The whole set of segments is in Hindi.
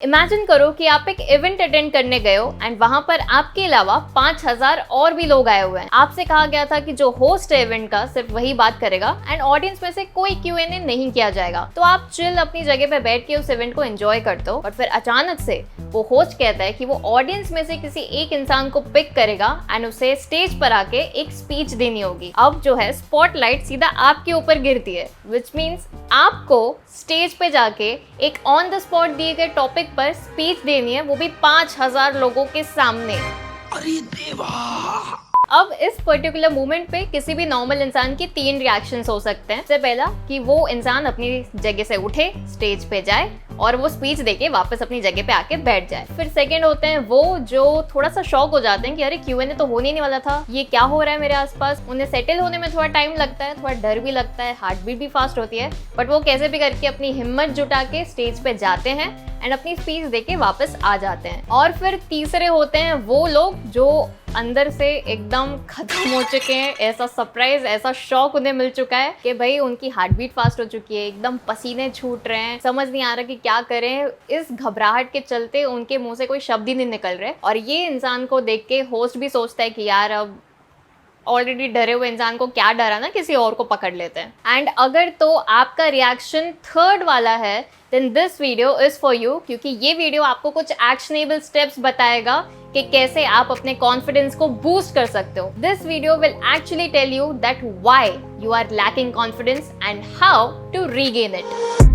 इमेजिन करो कि आप एक इवेंट अटेंड करने गए हो एंड वहां पर आपके अलावा 5000 और भी लोग आए हुए हैं। आपसे कहा गया था कि जो होस्ट है इवेंट का सिर्फ वही बात करेगा एंड ऑडियंस में से कोई Q&A नहीं किया जाएगा। तो आप चिल अपनी जगह पे बैठ के उस इवेंट को एंजॉय करते हो, बट फिर अचानक से वो होस्ट कहता है कि वो ऑडियंस में से किसी एक इंसान को पिक करेगा एंड उसे स्टेज पर आके एक स्पीच देनी होगी। अब जो है स्पॉटलाइट सीधा आपके ऊपर गिरती है, विच मीन्स आपको स्टेज पे जाके एक ऑन द स्पॉट दिए गए टॉपिक पर स्पीच देनी है, वो भी 5000 लोगों के सामने। अरे देवा! अब इस पर्टिकुलर मोमेंट पे किसी भी नॉर्मल इंसान की 3 रिएक्शंस हो सकते हैं। सबसे पहला कि वो इंसान अपनी जगह से उठे, स्टेज पे जाए और वो स्पीच देके वापस अपनी जगह पे आके बैठ जाए। फिर सेकंड होते हैं वो जो थोड़ा सा शॉक हो जाते हैं कि अरे Q&A तो होने नहीं वाला था, ये क्या हो रहा है मेरे आसपास। उन्हें सेटल होने में थोड़ा टाइम लगता है, थोड़ा डर भी लगता है, हार्ट बीट भी फास्ट होती है, बट वो कैसे भी करके अपनी हिम्मत जुटा के स्टेज पे जाते हैं एंड अपनी स्पीच देके वापस आ जाते हैं। और फिर तीसरे होते हैं वो लोग जो अंदर से एकदम खत्म हो चुके हैं, ऐसा सरप्राइज, ऐसा शॉक उन्हें मिल चुका है कि भाई उनकी हार्ट बीट फास्ट हो चुकी है, एकदम पसीने छूट रहे हैं, समझ नहीं आ रहा कि क्या करें। इस घबराहट के चलते उनके मुंह से कोई शब्द ही नहीं निकल रहे और ये इंसान को देख के होस्ट भी सोचता है कि यार अब ऑलरेडी डरे हुए इंसान को क्या डरा ना, किसी और को पकड़ लेते हैं। एंड अगर तो आपका रिएक्शन थर्ड वाला है then this video is for you, क्योंकि ये वीडियो आपको कुछ एक्शनेबल स्टेप्स बताएगा कि कैसे आप अपने कॉन्फिडेंस को बूस्ट कर सकते हो। This video will actually tell you that why you are lacking confidence and how to regain it.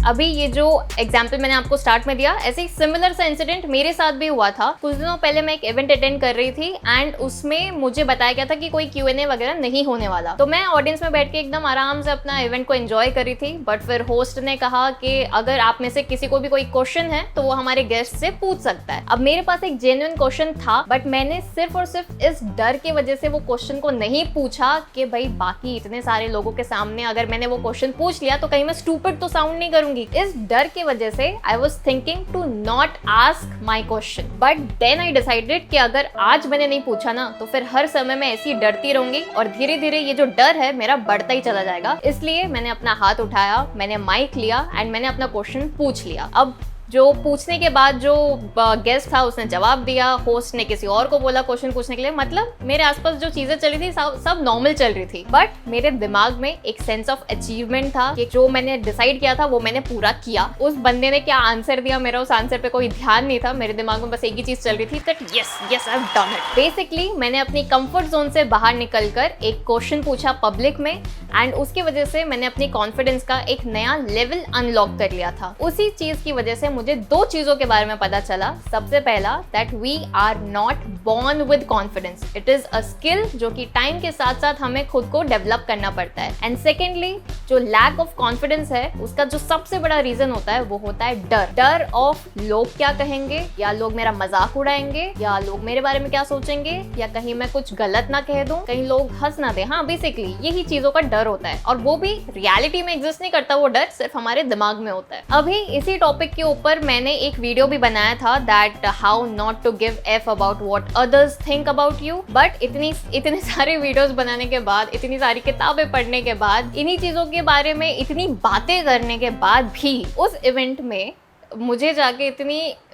अभी ये जो एग्जाम्पल मैंने आपको स्टार्ट में दिया, ऐसे ही सिमिलर सा इंसिडेंट मेरे साथ भी हुआ था। कुछ दिनों पहले मैं एक इवेंट अटेंड कर रही थी एंड उसमें मुझे बताया गया था कि कोई Q&A वगैरह नहीं होने वाला। तो मैं ऑडियंस में बैठ के एकदम आराम से अपना इवेंट को एंजॉय कर रही थी, बट फिर होस्ट ने कहा कि अगर आप में से किसी को भी कोई क्वेश्चन है तो वो हमारे गेस्ट से पूछ सकता है। अब मेरे पास एक जेन्युइन क्वेश्चन था, बट मैंने सिर्फ और सिर्फ इस डर की वजह से वो क्वेश्चन को नहीं पूछा कि भाई बाकी इतने सारे लोगों के सामने अगर मैंने वो क्वेश्चन पूछ लिया तो कहीं मैं स्टूपिड तो साउंड नहीं करूंगी। इस डर की वजह से I was thinking to not ask my question, but then I decided कि अगर आज मैंने नहीं पूछा ना तो फिर हर समय मैं ऐसी डरती रहूंगी और धीरे धीरे ये जो डर है मेरा बढ़ता ही चला जाएगा। इसलिए मैंने अपना हाथ उठाया, मैंने माइक लिया एंड मैंने अपना क्वेश्चन पूछ लिया। अब जो पूछने के बाद जो गेस्ट था उसने जवाब दिया, होस्ट ने किसी और को बोला क्वेश्चन पूछने के लिए। मतलब मेरे आसपास जो चीजें चल रही थी सब नॉर्मल चल रही थी, बट मेरे दिमाग में एक सेंस ऑफ अचीवमेंट था कि जो मैंने डिसाइड किया था वो मैंने पूरा किया। उस बंदे ने क्या आंसर दिया, मेरा उस आंसर पे कोई ध्यान नहीं था। मेरे दिमाग में बस एक ही चीज चल रही थी, that yes I have done it. Basically मैंने अपनी कंफर्ट जोन से बाहर निकलकर एक क्वेश्चन पूछा पब्लिक में एंड उसकी वजह से मैंने अपनी कॉन्फिडेंस का एक नया लेवल अनलॉक कर लिया था। उसी चीज की वजह से मुझे 2 चीजों के बारे में पता चला। सबसे पहला, that we are not born with confidence, it is a skill जो कि टाइम के साथ साथ हमें खुद को डेवलप करना पड़ता है। एंड सेकेंडली, जो लैक ऑफ कॉन्फिडेंस है उसका जो सबसे बड़ा रीजन होता है वो होता है डर ऑफ लोग क्या कहेंगे, या लोग मेरा मजाक उड़ाएंगे, या लोग मेरे बारे में क्या सोचेंगे, या कहीं मैं कुछ गलत ना कह दूं, कहीं लोग हंस ना दे। हाँ, बेसिकली यही चीजों का डर होता है और वो भी रियलिटी में एग्जिस्ट नहीं करता, वो डर सिर्फ हमारे दिमाग में होता है। अभी इसी टॉपिक के ऊपर मैंने एक वीडियो भी बनाया था, that how not to give F about what others think about you. But इतने सारे वीडियोस बनाने के बाद, इतनी सारी किताबें पढ़ने के बाद, इन्हीं चीजों के बारे में इतनी बातें करने के बाद भी उस इवेंट में मुझे जाके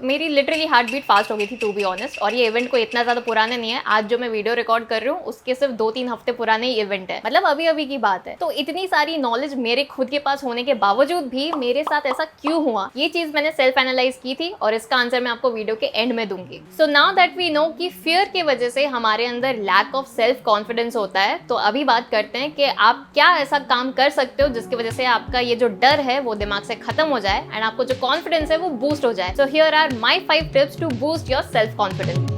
मेरी लिटरली हार्ट बीट फास्ट हो गई थी, टू बी ऑनेस्ट। और ये इवेंट कोई इतना ज्यादा पुराना नहीं है, आज जो मैं वीडियो रिकॉर्ड कर रही हूँ उसके सिर्फ 2-3 हफ्ते पुराने ही इवेंट है, मतलब अभी की बात है। तो इतनी सारी नॉलेज मेरे खुद के पास होने के बावजूद भी मेरे साथ ऐसा क्यों हुआ, ये चीज मैंने सेल्फ एनालाइज की थी और इसका आंसर मैं आपको वीडियो के एंड में दूंगी। So now that we know कि फियर की वजह से हमारे अंदर लैक ऑफ सेल्फ कॉन्फिडेंस होता है, तो अभी बात करते हैं कि आप क्या ऐसा काम कर सकते हो जिसकी वजह से आपका ये जो डर है वो दिमाग से खत्म हो जाए एंड आपको जो कॉन्फिडेंस है वो बूस्ट हो जाए। So here are my 5 tips to boost your self-confidence.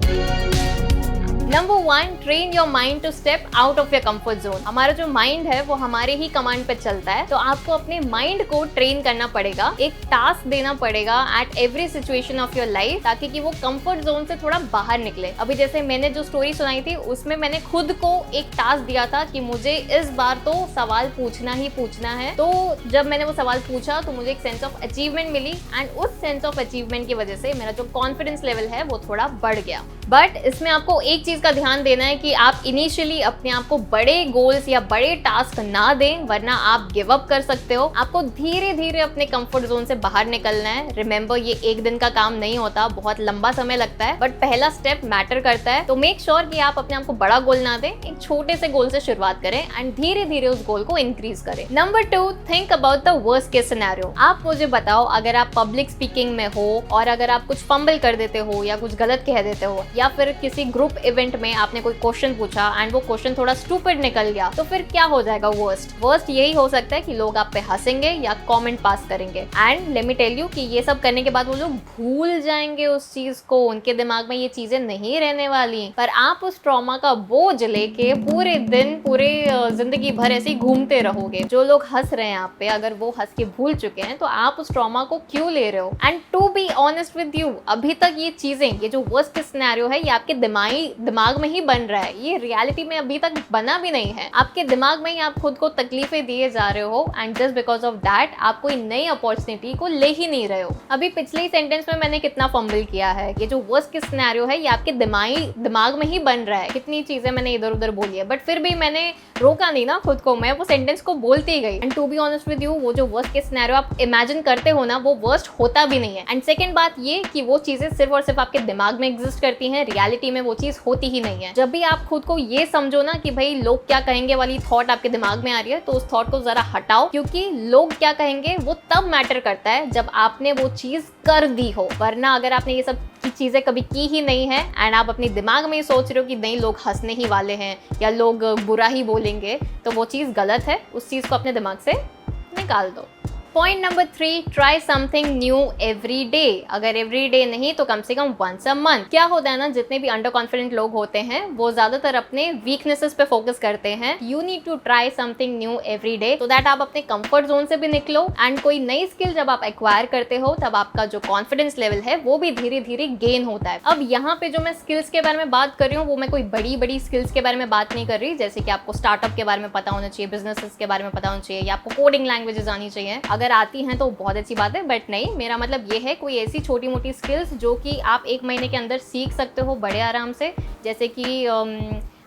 Number 1, train your mind to step out of your comfort zone. हमारा जो माइंड है वो हमारे ही कमांड पे चलता है, तो आपको अपने माइंड को ट्रेन करना पड़ेगा, एक टास्क देना पड़ेगा at every situation of your life, ताकि कि वो कंफर्ट जोन से थोड़ा बाहर निकले। अभी जैसे मैंने जो स्टोरी सुनाई थी उसमें मैंने खुद को एक टास्क दिया था कि मुझे इस बार तो सवाल पूछना ही पूछना है। तो जब मैंने वो सवाल पूछा तो मुझे एक सेंस ऑफ अचीवमेंट मिली एंड उस सेंस ऑफ अचीवमेंट की वजह से मेरा जो कॉन्फिडेंस लेवल है वो थोड़ा बढ़ गया। बट इसमें आपको एक चीज चीज का ध्यान देना है कि आप इनिशियली अपने आप को बड़े गोल्स या बड़े टास्क ना दें, वरना आप गिव अप कर सकते हो। आपको धीरे धीरे अपने कंफर्ट जोन से बाहर निकलना है। रिमेंबर, ये एक दिन का काम नहीं होता, बहुत लंबा समय लगता है, बट पहला स्टेप मैटर करता है। तो मेक श्योर कि आप अपने आप को बड़ा गोल ना दें, एक छोटे से गोल से शुरुआत करें एंड धीरे धीरे उस गोल को इंक्रीज करें। Number 2, think about the worst case scenario. आप मुझे बताओ, अगर आप पब्लिक स्पीकिंग में हो और अगर आप कुछ फंबल कर देते हो या कुछ गलत कह देते हो, या फिर किसी ग्रुप इवेंट में आपने कोई क्वेश्चन पूछा एंड वो क्वेश्चन थोड़ा स्टूपिड निकल गया, तो फिर क्या हो जाएगा? वर्स्ट यही हो सकता है कि लोग आप पे हंसेंगे या कमेंट पास करेंगे। And let me tell you कि ये सब करने के बाद वो लोग भूल जाएंगे उस चीज को, उनके दिमाग में ये चीजें नहीं रहने वाली। पर आप उस ट्रॉमा का बोझ लेके पूरे दिन, पूरे जिंदगी भर ऐसे ही घूमते रहोगे। जो लोग हंस रहे हैं आप पे, अगर वो हंस के भूल चुके हैं, तो आप उस ट्रॉमा को क्यों ले रहे हो? And to be honest with you, अभी तक ये चीजें, ये जो वर्स्ट केस सिनेरियो है, ये आपके दिमाग में ही बन रहा है। ये रियलिटी में अभी तक बना भी नहीं है। आपके दिमाग में ही आप खुद को तकलीफें दिए जा रहे हो and just because of that आप कोई नई अपॉर्चुनिटी को ले ही नहीं रहे हो। अभी पिछले ही सेंटेंस में मैंने कितना फंबल किया है। ये जो वर्स्ट केस सिनेरियो है, ये आपके दिमाग में ही बन रहा है। कितनी चीजें मैंने इधर उधर बोली है, बट फिर भी मैंने रोका नहीं ना खुद को, मैं वो सेंटेंस को बोलती गई। And to be honest with you, वो जो वर्स्ट केस सिनेरियो आप इमेजिन करते हो ना, वो वर्स्ट होता भी नहीं है। एंड सेकंड बात ये कि वो चीजें सिर्फ और सिर्फ आपके दिमाग में एग्जिस्ट करती हैं, रियलिटी में वो चीज होती ही नहीं है। जब भी आप खुद को ये समझो ना कि भाई लोग क्या कहेंगे वाली थॉट आपके दिमाग में आ रही है, तो उस थॉट को जरा हटाओ, क्योंकि लोग क्या कहेंगे वो तब मैटर करता है जब आपने वो चीज कर दी हो। वरना अगर आपने ये सब चीजें कभी की ही नहीं है एंड आप अपने दिमाग में ही सोच रहे हो कि नहीं लोग हंसने ही वाले हैं या लोग बुरा ही बोलेंगे, तो वो चीज गलत है। उस चीज को अपने दिमाग से निकाल दो। Point number 3, try something new every day. अगर एवरी डे नहीं तो कम से कम वंस अ मंथ। क्या होता है ना, जितने भी अंडर कॉन्फिडेंट लोग होते हैं वो ज्यादातर अपने वीकनेसेस पे फोकस करते हैं। You need to try something new every day so that आप अपने कंफर्ट जोन से भी निकलो। एंड कोई नई स्किल जब आप एक्वायर करते हो, तब आपका जो कॉन्फिडेंस लेवल है वो भी धीरे धीरे गेन होता है। अब यहाँ पे जो मैं स्किल्स के बारे में बात कर रही हूँ, वो मैं कोई बड़ी बड़ी स्किल्स के बारे में बात नहीं कर रही, जैसे कि आपको स्टार्टअप के बारे में पता होना चाहिए, बिजनेसेस के बारे में पता होना चाहिए, या आपको कोडिंग लैंग्वेजेस आनी चाहिए। अगर आती हैं तो बहुत अच्छी बात है, बट नहीं, मेरा मतलब ये है कोई ऐसी छोटी मोटी स्किल्स जो कि आप 1 महीने के अंदर सीख सकते हो बड़े आराम से। जैसे कि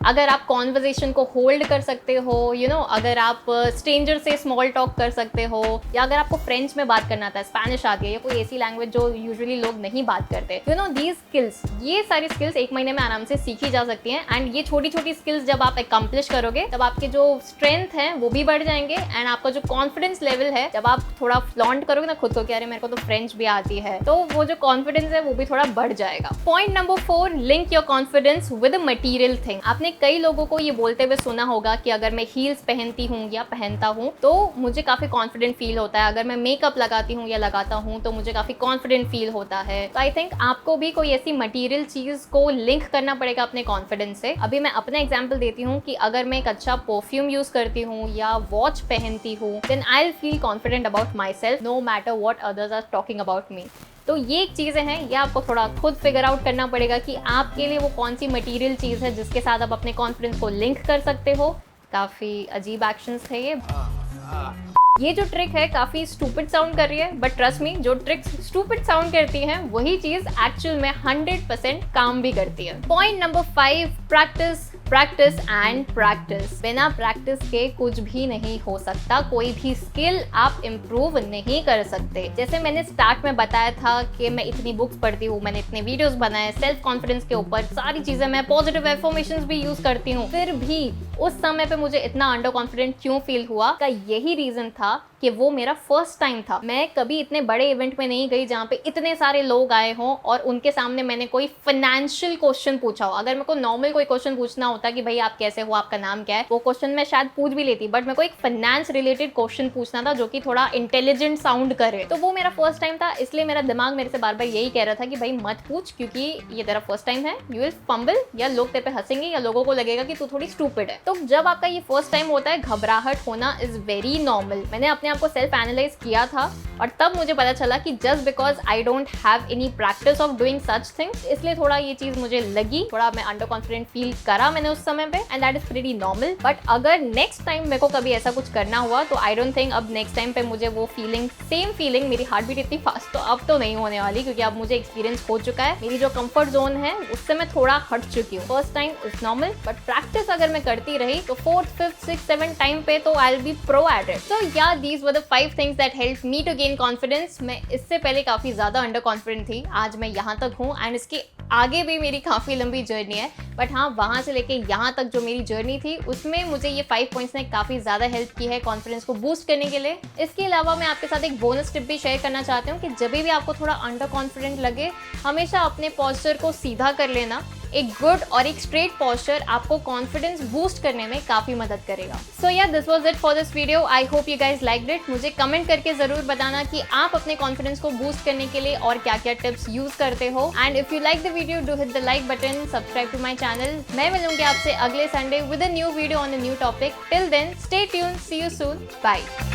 अगर आप कॉन्वर्जेशन को होल्ड कर सकते हो, अगर आप स्ट्रेंजर से स्मॉल टॉक कर सकते हो, या अगर आपको फ्रेंच में बात करना आता है, स्पेनिश आती है, या कोई ऐसी लैंग्वेज जो यूजुअली लोग नहीं बात करते, दीज स्किल्स, ये सारी स्किल्स 1 महीने में आराम से सीखी जा सकती हैं। एंड ये छोटी छोटी स्किल्स जब आप अकम्प्लिश करोगे, तब आपके जो स्ट्रेंथ है वो भी बढ़ जाएंगे एंड आपका जो कॉन्फिडेंस लेवल है, जब आप थोड़ा फ्लॉन्ट करोगे ना खुद को कि अरे मेरे को तो फ्रेंच भी आती है, तो वो जो कॉन्फिडेंस है वो भी थोड़ा बढ़ जाएगा। Point number 4, link your confidence with a material thing. आपने कई लोगों को ये बोलते हुए सुना होगा कि अगर मैं हील्स पहनती हूँ या पहनता हूँ तो मुझे काफी कॉन्फिडेंट फील होता है, अगर मैं मेकअप लगाती हूँ या लगाता हूँ तो मुझे काफी कॉन्फिडेंट फील होता है। तो आई थिंक आपको भी कोई ऐसी मटेरियल चीज को लिंक करना पड़ेगा अपने कॉन्फिडेंस से। अभी मैं अपना एग्जांपल देती हूँ कि अगर मैं एक अच्छा परफ्यूम यूज करती हूँ या वॉच पहनती हूँ, then I will feel confident about myself, no matter what others are talking about me. तो ये चीज़ें हैं, ये आपको थोड़ा खुद फिगर आउट करना पड़ेगा कि आपके लिए वो कौन सी मटेरियल चीज़ है जिसके साथ आप अपने कॉन्फिडेंस को लिंक कर सकते हो। काफ़ी अजीब एक्शंस है ये जो ट्रिक है काफ़ी स्टूपिड साउंड कर रही है, बट ट्रस्ट मी, जो ट्रिक्स स्टूपिड साउंड करती हैं वही चीज़ एक्चुअल में 100% काम भी करती है। Point number 5, practice practice and practice. बिना प्रैक्टिस के कुछ भी नहीं हो सकता, कोई भी स्किल आप इम्प्रूव नहीं कर सकते। जैसे मैंने स्टार्ट में बताया था कि मैं इतनी बुक्स पढ़ती हूँ, मैंने इतने वीडियोस बनाए सेल्फ कॉन्फिडेंस के ऊपर, सारी चीजें, मैं पॉजिटिव एफर्मेशंस भी यूज करती हूँ, फिर भी उस समय पे मुझे इतना अंडर कॉन्फिडेंट क्यों फील हुआ, का यही रीजन था कि वो मेरा फर्स्ट टाइम था। मैं कभी इतने बड़े इवेंट में नहीं गई जहाँ पे इतने सारे लोग आए हों और उनके सामने मैंने कोई फाइनेंशियल क्वेश्चन पूछा हो। अगर मेरे को नॉर्मल कोई क्वेश्चन पूछना होता कि भाई आप कैसे हो, आपका नाम क्या है, वो क्वेश्चन मैं शायद पूछ भी लेती, बट मेरे को एक फाइनेंस रिलेटेड क्वेश्चन पूछना था जो कि थोड़ा इंटेलिजेंट साउंड करे। तो वो मेरा फर्स्ट टाइम था, इसलिए मेरा दिमाग मेरे से बार बार यही कह रहा था कि भाई मत पूछ, क्योंकि ये तेरा फर्स्ट टाइम है, यू विल फंबल, या लोग तेरे पे हंसेंगे या लोगों को लगेगा कि तू थोड़ी स्टूपिड है। तो जब आपका ये फर्स्ट टाइम होता है, घबराहट होना इज वेरी नॉर्मल। मैंने अपने आप को सेल्फ एनालाइज किया था और तब मुझे पता चला कि just because I don't have any practice of doing such things, इसलिए थोड़ा ये चीज मुझे लगी, थोड़ा मैं अंडर कॉन्फिडेंट फील करा मैंने उस समय पे, and that is pretty normal. But अगर नेक्स्ट टाइम मेरे को कभी ऐसा कुछ करना हुआ तो आई डोंट थिंक अब नेक्स्ट टाइम पे मुझे वो फीलिंग, सेम फीलिंग, मेरी हार्ट बीट इतनी फास्ट तो अब तो नहीं होने वाली, क्योंकि अब मुझे एक्सपीरियंस हो चुका है। मेरी जो कंफर्ट जोन है उससे मैं थोड़ा हट चुकी हूँ। First time is normal, but practice अगर मैं करती रही तो 4th, 5th, 6th, 7th time पे तो I will be pro at it. So yeah these were the 5 things that help me to gain confidence. मैं इससे पहले काफी ज्यादा अंडर कॉन्फिडेंट थी, आज मैं यहाँ तक हूँ एंड इसके आगे भी मेरी काफ़ी लंबी जर्नी है। बट हाँ, वहाँ से लेके यहाँ तक जो मेरी जर्नी थी उसमें मुझे ये 5 पॉइंट्स ने काफ़ी ज़्यादा हेल्प की है कॉन्फिडेंस को बूस्ट करने के लिए। इसके अलावा मैं आपके साथ एक बोनस टिप भी शेयर करना चाहती हूँ कि जब भी आपको थोड़ा अंडर कॉन्फिडेंट लगे, हमेशा अपने पोस्चर को सीधा कर लेना। एक गुड और एक स्ट्रेट पोस्चर आपको कॉन्फिडेंस बूस्ट करने में काफ़ी मदद करेगा। सो या this was it for this video. I hope you guys liked it. मुझे कमेंट करके ज़रूर बताना कि आप अपने कॉन्फिडेंस को बूस्ट करने के लिए और क्या क्या टिप्स यूज़ करते हो। And if you like the video, do hit the like button, subscribe to my channel. मैं मिलूंगी आपसे अगले Sunday with a new video on a new topic. Till then stay tuned, see you soon, bye.